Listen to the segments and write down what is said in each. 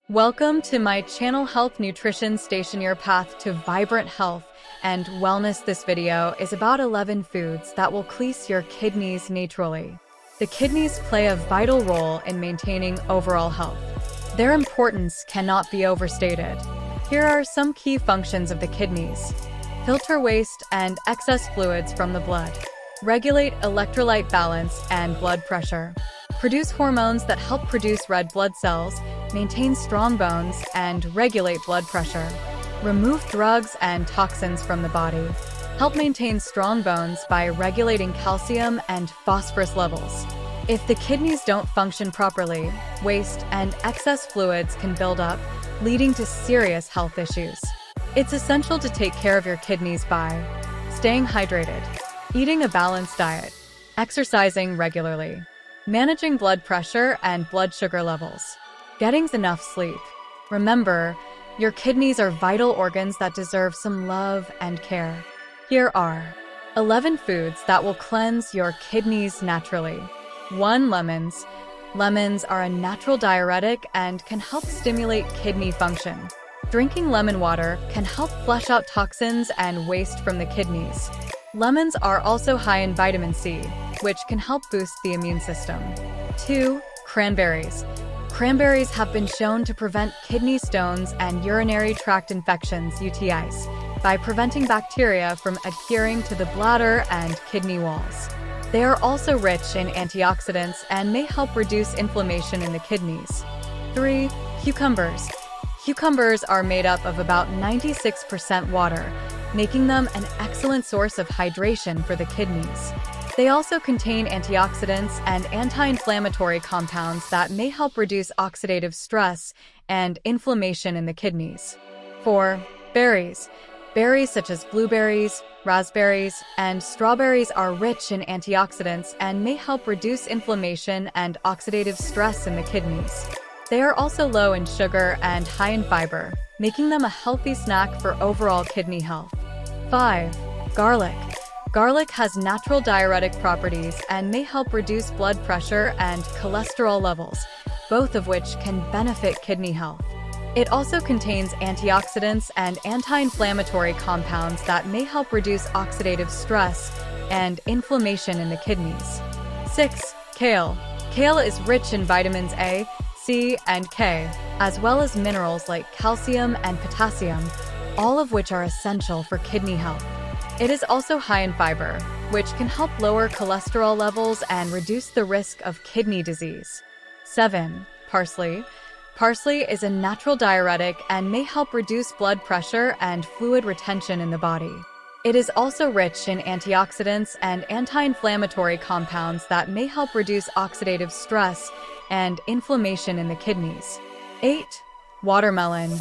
Welcome to my channel Health Nutrition Station, your path to vibrant health and wellness. This video is about 11 foods that will cleanse your kidneys naturally. The kidneys play a vital role in maintaining overall health. Their importance cannot be overstated. Here are some key functions of the kidneys. Filter waste and excess fluids from the blood. Regulate electrolyte balance and blood pressure. Produce hormones that help produce red blood cells, maintain strong bones, and regulate blood pressure. Remove drugs and toxins from the body. Help maintain strong bones by regulating calcium and phosphorus levels. If the kidneys don't function properly, waste and excess fluids can build up, leading to serious health issues. It's essential to take care of your kidneys by staying hydrated, eating a balanced diet, exercising regularly, managing blood pressure and blood sugar levels, getting enough sleep. Remember, your kidneys are vital organs that deserve some love and care. Here are 11 foods that will cleanse your kidneys naturally. 1. Lemons. Lemons are a natural diuretic and can help stimulate kidney function. Drinking lemon water can help flush out toxins and waste from the kidneys. Lemons are also high in vitamin C, which can help boost the immune system. 2. Cranberries. Cranberries have been shown to prevent kidney stones and urinary tract infections (UTIs) by preventing bacteria from adhering to the bladder and kidney walls. They are also rich in antioxidants and may help reduce inflammation in the kidneys. 3. Cucumbers. Cucumbers are made up of about 96% water, making them an excellent source of hydration for the kidneys. They also contain antioxidants and anti-inflammatory compounds that may help reduce oxidative stress and inflammation in the kidneys. 4. Berries. Berries such as blueberries, raspberries, and strawberries are rich in antioxidants and may help reduce inflammation and oxidative stress in the kidneys. They are also low in sugar and high in fiber, making them a healthy snack for overall kidney health. 5. Garlic. Garlic has natural diuretic properties and may help reduce blood pressure and cholesterol levels, both of which can benefit kidney health. It also contains antioxidants and anti-inflammatory compounds that may help reduce oxidative stress and inflammation in the kidneys. 6. Kale. Kale is rich in vitamins A, C, and K, as well as minerals like calcium and potassium, all of which are essential for kidney health. It is also high in fiber, which can help lower cholesterol levels and reduce the risk of kidney disease. 7. Parsley. Parsley is a natural diuretic and may help reduce blood pressure and fluid retention in the body. It is also rich in antioxidants and anti-inflammatory compounds that may help reduce oxidative stress and inflammation in the kidneys. 8. Watermelon.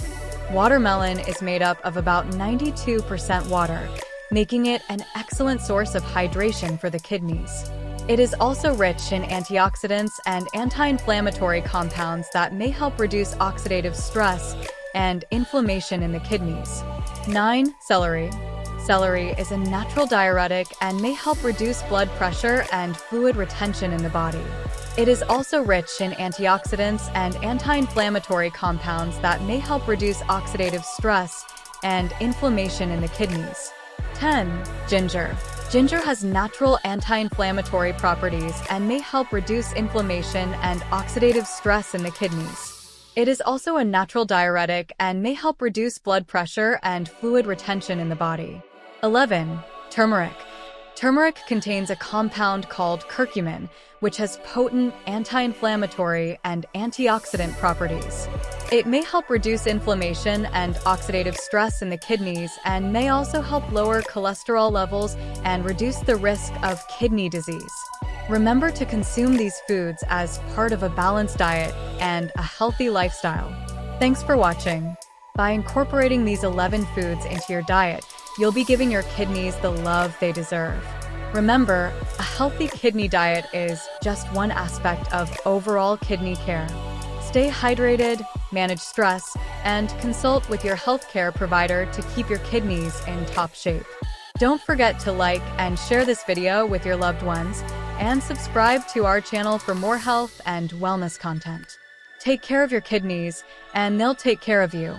Watermelon is made up of about 92% water, making it an excellent source of hydration for the kidneys. It is also rich in antioxidants and anti-inflammatory compounds that may help reduce oxidative stress and inflammation in the kidneys. 9. Celery. Celery is a natural diuretic and may help reduce blood pressure and fluid retention in the body. It is also rich in antioxidants and anti-inflammatory compounds that may help reduce oxidative stress and inflammation in the kidneys. 10. Ginger. Ginger has natural anti-inflammatory properties and may help reduce inflammation and oxidative stress in the kidneys. It is also a natural diuretic and may help reduce blood pressure and fluid retention in the body. 11. Turmeric. Turmeric contains a compound called curcumin, which has potent anti-inflammatory and antioxidant properties. It may help reduce inflammation and oxidative stress in the kidneys and may also help lower cholesterol levels and reduce the risk of kidney disease. Remember to consume these foods as part of a balanced diet and a healthy lifestyle. Thanks for watching. By incorporating these 11 foods into your diet, you'll be giving your kidneys the love they deserve. Remember, a healthy kidney diet is just one aspect of overall kidney care. Stay hydrated, manage stress, and consult with your healthcare provider to keep your kidneys in top shape. Don't forget to like and share this video with your loved ones, and subscribe to our channel for more health and wellness content. Take care of your kidneys, and they'll take care of you.